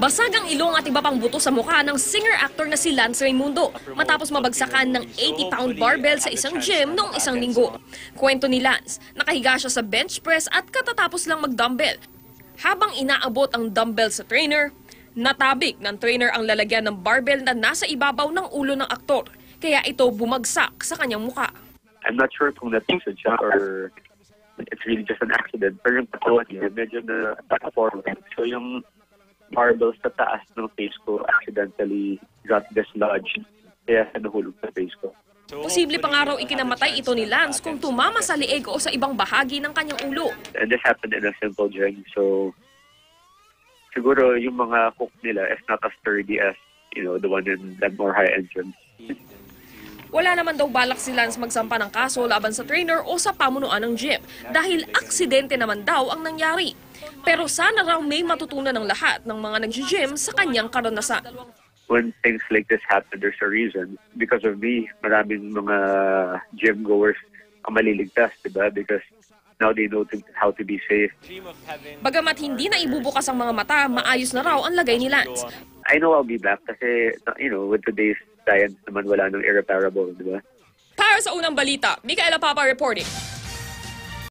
Basag ang ilong at iba pang buto sa mukha ng singer-actor na si Lance Raimundo matapos mabagsakan ng 80-pound barbell sa isang gym noong isang linggo. Kwento ni Lance, nakahiga siya sa bench press at katatapos lang mag-dumbbell. Habang inaabot ang dumbbell sa trainer, natabik ng trainer ang lalagyan ng barbell na nasa ibabaw ng ulo ng aktor. Kaya ito bumagsak sa kanyang mukha. I'm not sure kung natisod siya or it's really just an accident. Pero yung katawan niya, medyo na-forward. So yung barbell sa taas ng face ko accidentally got dislodged. Kaya nahulog sa face ko. Posible pang araw ikinamatay ito ni Lance kung tumama sa leeg o sa ibang bahagi ng kanyang ulo. And this happened in a simple gym. So siguro yung mga hook nila is not as sturdy as, the one in the more high-end gyms. Wala naman daw balak si Lance magsampa ng kaso laban sa trainer o sa pamunuan ng gym dahil aksidente naman daw ang nangyari. Pero sana raw may matutunan ng lahat ng mga nag-gym sa kanyang karanasan. When things like this happen, there's a reason. Because of me, maraming mga gym goers ang maliligtas, diba? Because now they know how to be safe. Bagamat hindi na ibubukas ang mga mata, maayos na raw ang lagay ni Lance. I know I'll be back kasi, with today's science naman wala nang irreparable, diba? Para sa unang balita, Micaela Papa reporting.